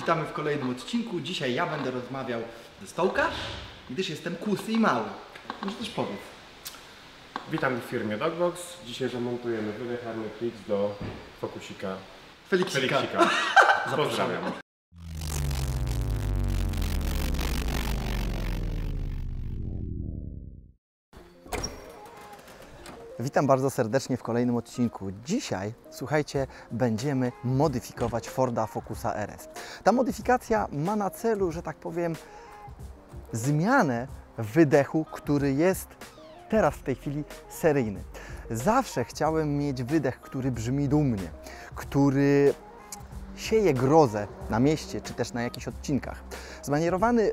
Witamy w kolejnym odcinku. Dzisiaj ja będę rozmawiał ze stołka, gdyż jestem kusy i mały. Może też powiedz. Witam w firmie Dogbox. Dzisiaj zamontujemy wydechalny klip do fokusika Feliksika. Pozdrawiam. Witam bardzo serdecznie w kolejnym odcinku. Dzisiaj, słuchajcie, będziemy modyfikować Forda Focusa RS. Ta modyfikacja ma na celu, że tak powiem, zmianę wydechu, który jest teraz w tej chwili seryjny. Zawsze chciałem mieć wydech, który brzmi dumnie, który sieje grozę na mieście, czy też na jakichś odcinkach. Zmanierowany,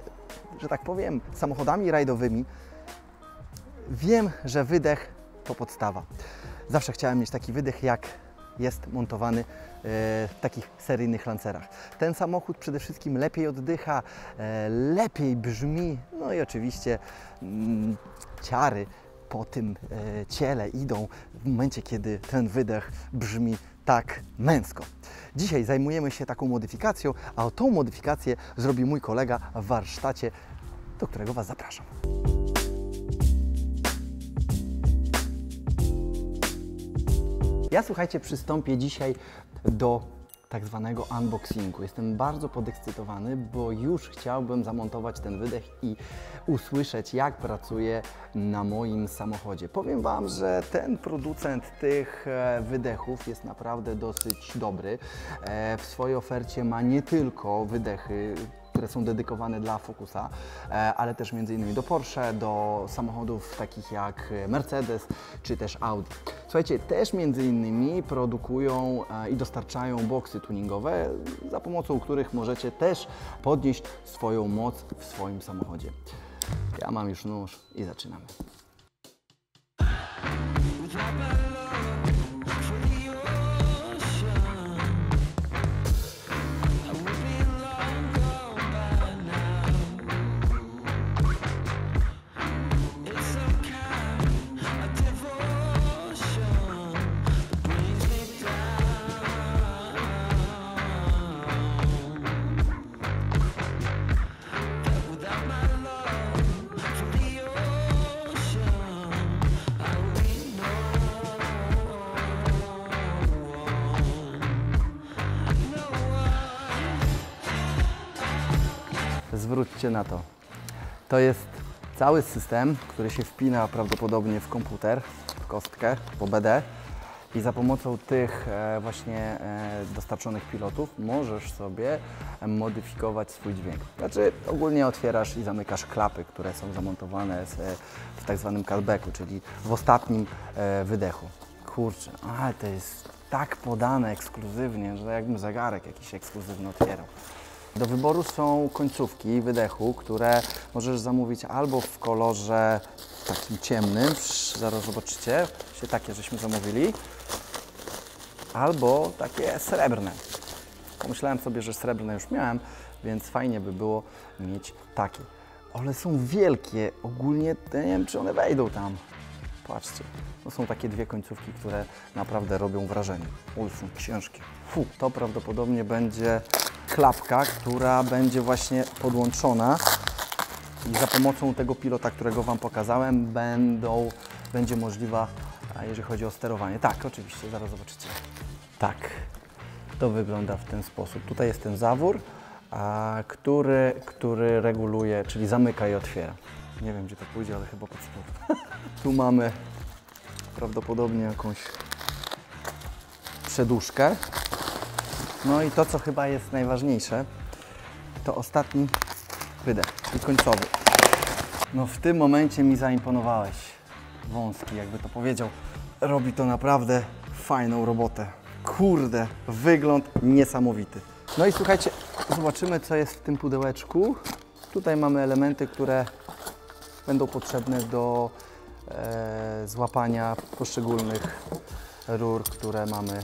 że tak powiem, samochodami rajdowymi, wiem, że wydech to podstawa. Zawsze chciałem mieć taki wydech, jak jest montowany w takich seryjnych lancerach. Ten samochód przede wszystkim lepiej oddycha, lepiej brzmi, no i oczywiście ciary po tym ciele idą w momencie, kiedy ten wydech brzmi tak męsko. Dzisiaj zajmujemy się taką modyfikacją, a tą modyfikację zrobi mój kolega w warsztacie, do którego Was zapraszam. Ja, słuchajcie, przystąpię dzisiaj do tak zwanego unboxingu. Jestem bardzo podekscytowany, bo już chciałbym zamontować ten wydech i usłyszeć, jak pracuje na moim samochodzie. Powiem Wam, że ten producent tych wydechów jest naprawdę dosyć dobry. W swojej ofercie ma nie tylko wydechy, które są dedykowane dla Focusa, ale też m.in. do Porsche, do samochodów takich jak Mercedes czy też Audi. Słuchajcie, też m.in. produkują i dostarczają boksy tuningowe, za pomocą których możecie też podnieść swoją moc w swoim samochodzie. Ja mam już nóż i zaczynamy. Zwróćcie na to. To jest cały system, który się wpina prawdopodobnie w komputer, w kostkę, po BD i za pomocą tych właśnie dostarczonych pilotów możesz sobie modyfikować swój dźwięk. Znaczy ogólnie otwierasz i zamykasz klapy, które są zamontowane w tak zwanym cutbacku, czyli w ostatnim wydechu. Kurczę, ale to jest tak podane ekskluzywnie, że jakbym zegarek jakiś ekskluzywny otwierał. Do wyboru są końcówki wydechu, które możesz zamówić albo w kolorze takim ciemnym, zaraz zobaczycie, takie żeśmy zamówili, albo takie srebrne. Pomyślałem sobie, że srebrne już miałem, więc fajnie by było mieć takie. One są wielkie, ogólnie nie wiem, czy one wejdą tam. Patrzcie, to są takie dwie końcówki, które naprawdę robią wrażenie. Oj, są ciężkie. To prawdopodobnie będzie klapka, która będzie właśnie podłączona i za pomocą tego pilota, którego Wam pokazałem, będzie możliwa, jeżeli chodzi o sterowanie. Tak, oczywiście, zaraz zobaczycie. Tak, to wygląda w ten sposób. Tutaj jest ten zawór, który reguluje, czyli zamyka i otwiera. Nie wiem, gdzie to pójdzie, ale chyba pod spód. Tu mamy prawdopodobnie jakąś przeduszkę. No i to, co chyba jest najważniejsze, to ostatni wydech i końcowy. No w tym momencie mi zaimponowałeś. Wąski, jakby to powiedział. Robi to naprawdę fajną robotę. Kurde, wygląd niesamowity. No i słuchajcie, zobaczymy, co jest w tym pudełeczku. Tutaj mamy elementy, które będą potrzebne do złapania poszczególnych rur, które mamy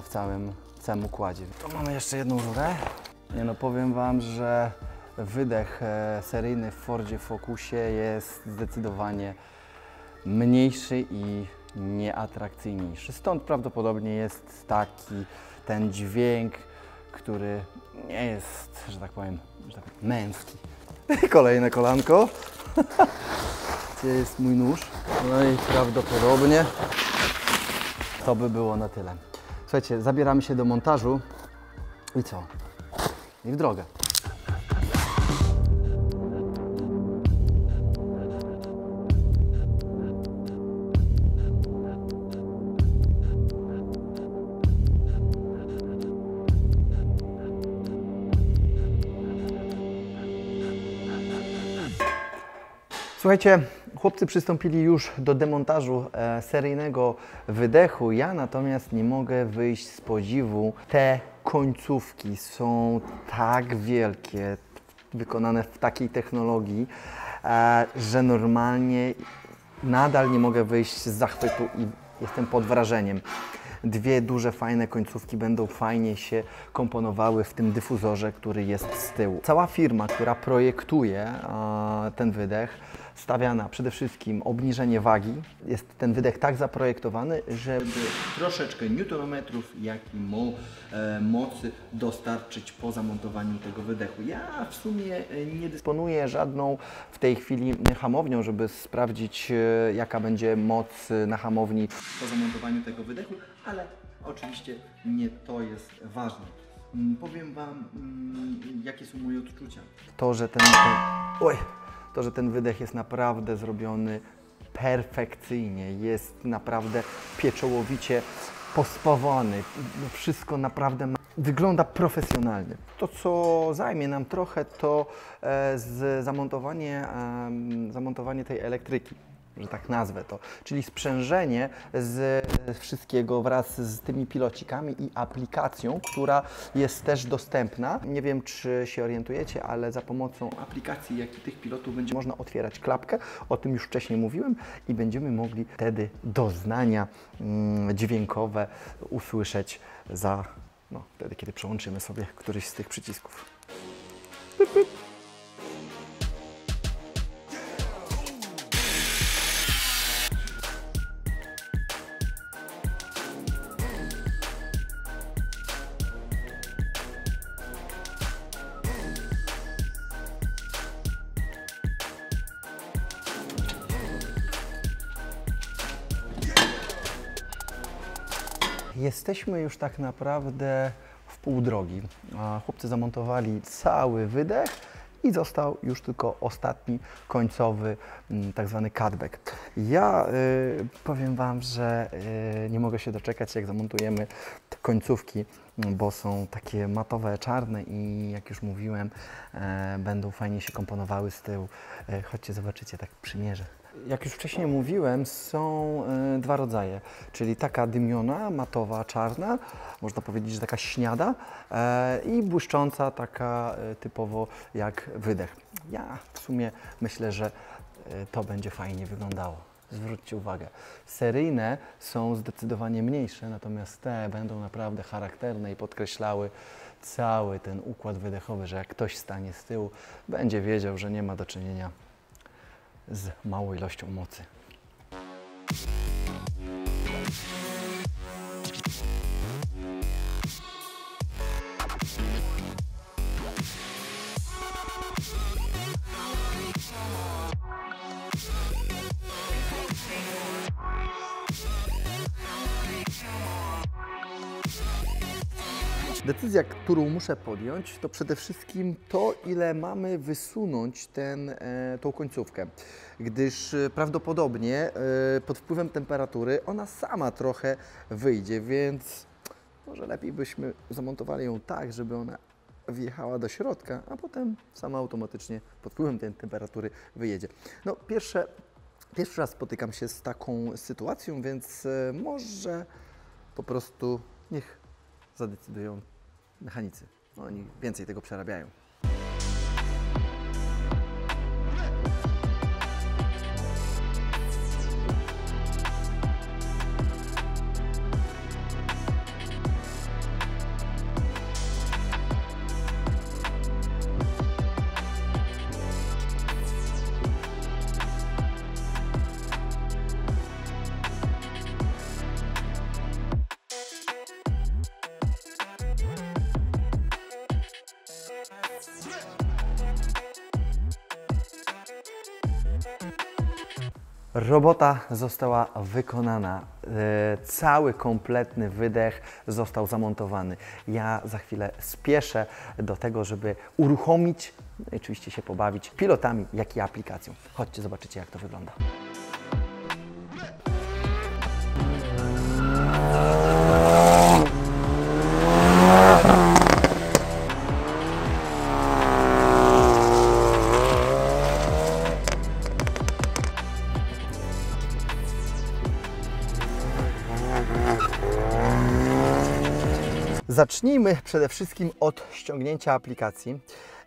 w całym układzie. Tu mamy jeszcze jedną rurę. Nie no, powiem Wam, że wydech seryjny w Fordzie Focusie jest zdecydowanie mniejszy i nieatrakcyjniejszy. Stąd prawdopodobnie jest taki ten dźwięk, który nie jest, że tak powiem, męski. Kolejne kolanko. Gdzie jest mój nóż? No i prawdopodobnie to by było na tyle. Słuchajcie, zabieramy się do montażu i co? I w drogę. Słuchajcie, chłopcy przystąpili już do demontażu seryjnego wydechu. Ja natomiast nie mogę wyjść z podziwu. Te końcówki są tak wielkie, wykonane w takiej technologii, że normalnie nadal nie mogę wyjść z zachwytu i jestem pod wrażeniem. Dwie duże, fajne końcówki będą fajnie się komponowały w tym dyfuzorze, który jest z tyłu. Cała firma, która projektuje ten wydech, stawia na przede wszystkim obniżenie wagi. Jest ten wydech tak zaprojektowany, żeby troszeczkę newtonometrów, jak i mocy dostarczyć po zamontowaniu tego wydechu. Ja w sumie nie dysponuję żadną w tej chwili hamownią, żeby sprawdzić, jaka będzie moc na hamowni po zamontowaniu tego wydechu, ale oczywiście nie to jest ważne. Powiem Wam, jakie są moje odczucia. To, że ten wydech jest naprawdę zrobiony perfekcyjnie, jest naprawdę pieczołowicie pospawany, wszystko naprawdę wygląda profesjonalnie. To, co zajmie nam trochę, to zamontowanie tej elektryki, że tak nazwę to, czyli sprzężenie z wszystkiego wraz z tymi pilocikami i aplikacją, która jest też dostępna. Nie wiem, czy się orientujecie, ale za pomocą aplikacji, jak i tych pilotów będzie można otwierać klapkę, o tym już wcześniej mówiłem i będziemy mogli wtedy doznania dźwiękowe usłyszeć wtedy, kiedy przełączymy sobie któryś z tych przycisków. Jesteśmy już tak naprawdę w pół drogi. Chłopcy zamontowali cały wydech i został już tylko ostatni, końcowy, tak zwany cutback. Ja powiem Wam, że nie mogę się doczekać, jak zamontujemy te końcówki, bo są takie matowe, czarne i jak już mówiłem, będą fajnie się komponowały z tyłu. Chodźcie, zobaczycie, tak przymierzę. Jak już wcześniej mówiłem, są dwa rodzaje, czyli taka dymiona, matowa, czarna, można powiedzieć, że taka śniada i błyszcząca, taka typowo jak wydech. Ja w sumie myślę, że to będzie fajnie wyglądało. Zwróćcie uwagę, seryjne są zdecydowanie mniejsze, natomiast te będą naprawdę charakterne i podkreślały cały ten układ wydechowy, że jak ktoś stanie z tyłu, będzie wiedział, że nie ma do czynienia z małą ilością mocy. Decyzja, którą muszę podjąć, to przede wszystkim to, ile mamy wysunąć tą końcówkę, gdyż prawdopodobnie pod wpływem temperatury ona sama trochę wyjdzie, więc może lepiej byśmy zamontowali ją tak, żeby ona wjechała do środka, a potem sama automatycznie pod wpływem tej temperatury wyjedzie. No, pierwszy raz spotykam się z taką sytuacją, więc może po prostu niech zadecydują mechanicy. Oni więcej tego przerabiają. Robota została wykonana. Cały kompletny wydech został zamontowany. Ja za chwilę spieszę do tego, żeby uruchomić, oczywiście się pobawić pilotami, jak i aplikacją. Chodźcie, zobaczycie, jak to wygląda. Zacznijmy przede wszystkim od ściągnięcia aplikacji.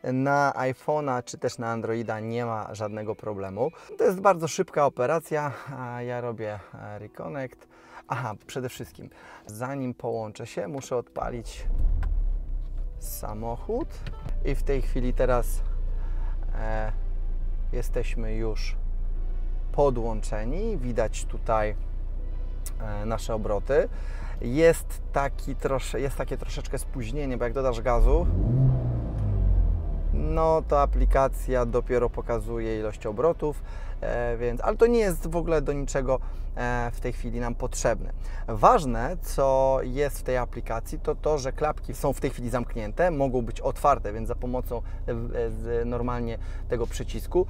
Na iPhone'a czy też na Androida nie ma żadnego problemu. To jest bardzo szybka operacja, a ja robię Reconnect. Aha, przede wszystkim, zanim połączę się, muszę odpalić samochód i w tej chwili teraz jesteśmy już podłączeni. Widać tutaj nasze obroty. Jest takie troszeczkę spóźnienie, bo jak dodasz gazu, no to aplikacja dopiero pokazuje ilość obrotów, ale to nie jest w ogóle do niczego w tej chwili nam potrzebne. Ważne, co jest w tej aplikacji, to to, że klapki są w tej chwili zamknięte, mogą być otwarte, więc za pomocą normalnie tego przycisku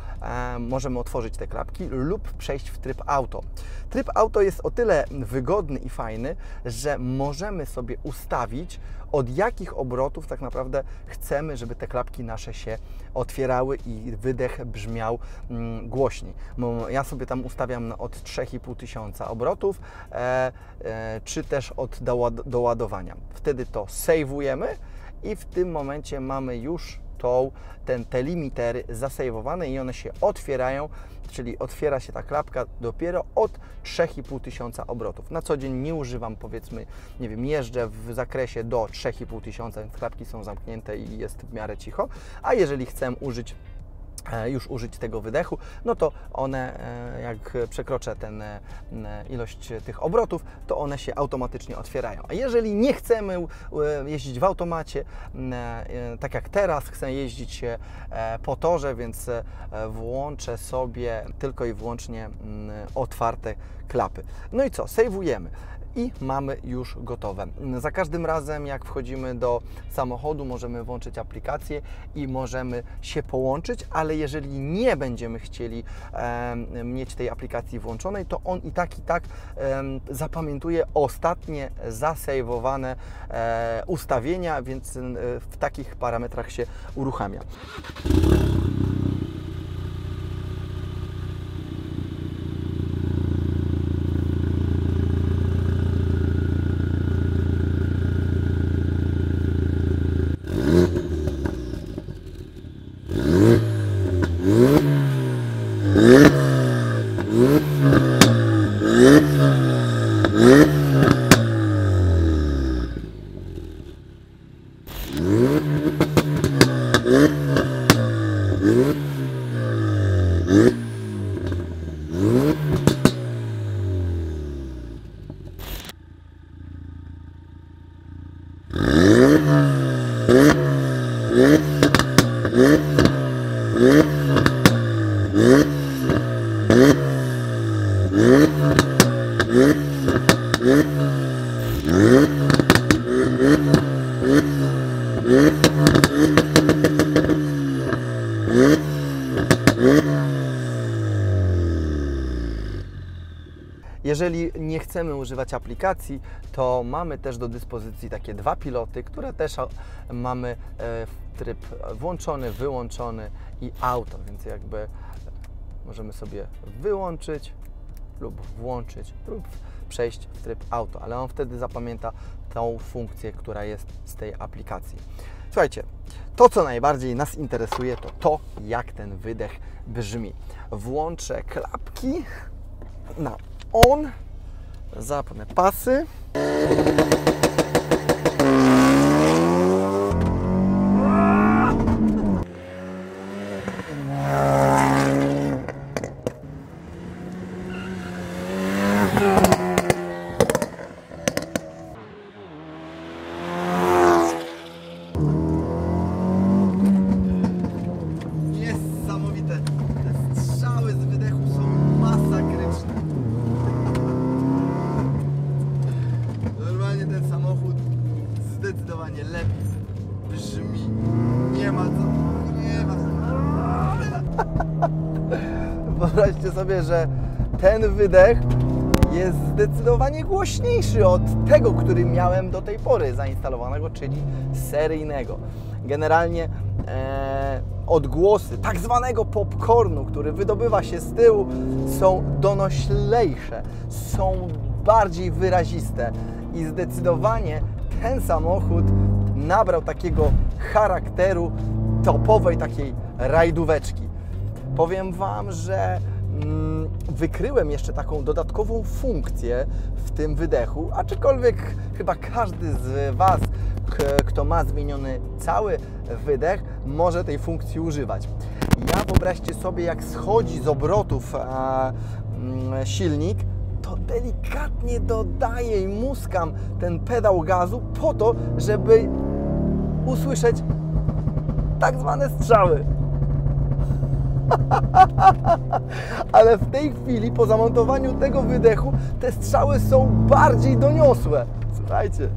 możemy otworzyć te klapki lub przejść w tryb auto. Tryb auto jest o tyle wygodny i fajny, że możemy sobie ustawić, od jakich obrotów tak naprawdę chcemy, żeby te klapki nasze się otwierały i wydech brzmiał głośniej. Ja sobie tam ustawiam od 3500 obrotów, czy od od doładowania. Wtedy to save'ujemy i w tym momencie mamy już te limitery zasejwowane i one się otwierają, czyli otwiera się ta klapka dopiero od 3500 obrotów. Na co dzień nie używam, powiedzmy, nie wiem, jeżdżę w zakresie do 3500, więc klapki są zamknięte i jest w miarę cicho, a jeżeli chcę użyć tego wydechu, no to one, jak przekroczę ilość tych obrotów, to one się automatycznie otwierają. A jeżeli nie chcemy jeździć w automacie, tak jak teraz, chcę jeździć po torze, więc włączę sobie tylko i wyłącznie otwarte klapy. No i co? Sejwujemy. I mamy już gotowe. Za każdym razem, jak wchodzimy do samochodu, możemy włączyć aplikację i możemy się połączyć, ale jeżeli nie będziemy chcieli mieć tej aplikacji włączonej, to on i tak zapamiętuje ostatnie zasejwowane ustawienia, więc w takich parametrach się uruchamia. Jeżeli nie chcemy używać aplikacji, to mamy też do dyspozycji takie dwa piloty, które też mamy w tryb włączony, wyłączony i auto, więc jakby możemy sobie wyłączyć lub włączyć lub przejść w tryb auto, ale on wtedy zapamięta tą funkcję, która jest z tej aplikacji. Słuchajcie, to co najbardziej nas interesuje, to jak ten wydech brzmi. Włączę klapki na on, zapnę pasy. Wyobraźcie sobie, że ten wydech jest zdecydowanie głośniejszy od tego, który miałem do tej pory zainstalowanego, czyli seryjnego. Generalnie odgłosy tak zwanego popcornu, który wydobywa się z tyłu, są donoślejsze, są bardziej wyraziste i zdecydowanie ten samochód nabrał takiego charakteru topowej takiej rajdóweczki. Powiem Wam, że wykryłem jeszcze taką dodatkową funkcję w tym wydechu, aczkolwiek chyba każdy z Was, kto ma zmieniony cały wydech, może tej funkcji używać. Wyobraźcie sobie, jak schodzi z obrotów silnik, to delikatnie dodaję i muskam ten pedał gazu po to, żeby usłyszeć tak zwane strzały. Ale w tej chwili, po zamontowaniu tego wydechu, te strzały są bardziej doniosłe. Słuchajcie.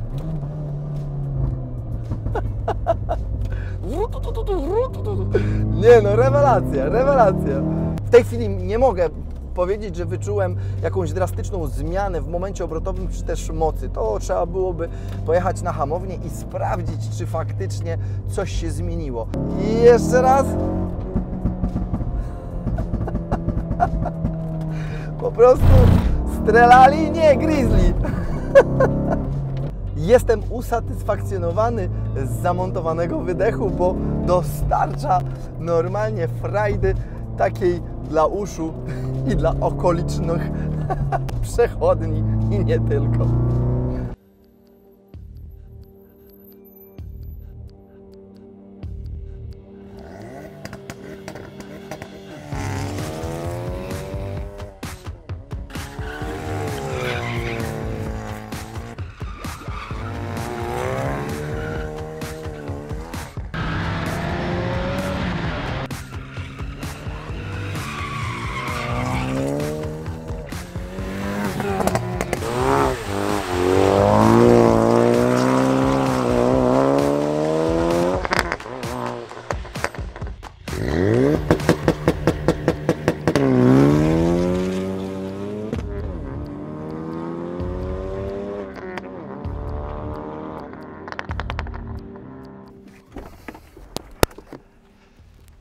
Nie no, rewelacja, rewelacja. W tej chwili nie mogę powiedzieć, że wyczułem jakąś drastyczną zmianę w momencie obrotowym czy też mocy. To trzeba byłoby pojechać na hamownię i sprawdzić, czy faktycznie coś się zmieniło. I jeszcze raz. Po prostu strzelali, nie gryzli. Jestem usatysfakcjonowany z zamontowanego wydechu, bo dostarcza normalnie frajdy takiej dla uszu i dla okolicznych przechodni i nie tylko.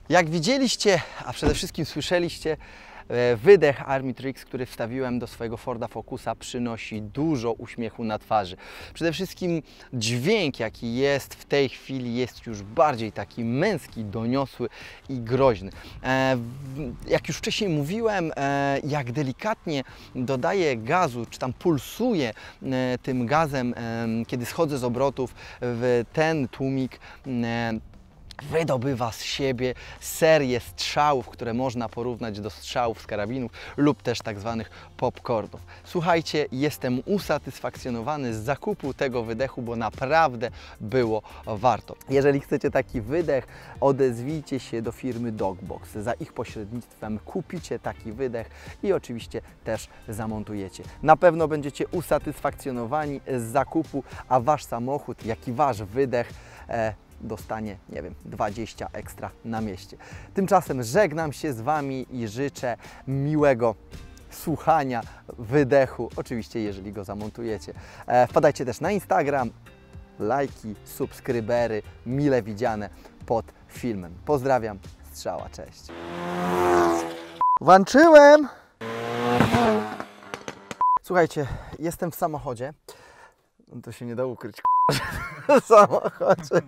Jak widzieliście, a przede wszystkim słyszeliście, wydech Armytrix, który wstawiłem do swojego Forda Focusa, przynosi dużo uśmiechu na twarzy. Przede wszystkim dźwięk, jaki jest w tej chwili, jest już bardziej taki męski, doniosły i groźny. Jak już wcześniej mówiłem, jak delikatnie dodaję gazu, czy tam pulsuję tym gazem, kiedy schodzę z obrotów w ten tłumik, wydobywa z siebie serię strzałów, które można porównać do strzałów z karabinów lub też tak zwanych popcornów. Słuchajcie, jestem usatysfakcjonowany z zakupu tego wydechu, bo naprawdę było warto. Jeżeli chcecie taki wydech, odezwijcie się do firmy Dogbox. Za ich pośrednictwem kupicie taki wydech i oczywiście też zamontujecie. Na pewno będziecie usatysfakcjonowani z zakupu, a Wasz samochód, jak i Wasz wydech dostanie, nie wiem, 20 ekstra na mieście. Tymczasem żegnam się z Wami i życzę miłego słuchania wydechu, oczywiście jeżeli go zamontujecie. Wpadajcie też na Instagram, lajki, subskrybery, mile widziane pod filmem. Pozdrawiam, Strzała, cześć. Włączyłem! Słuchajcie, jestem w samochodzie. To się nie da ukryć w samochodzie.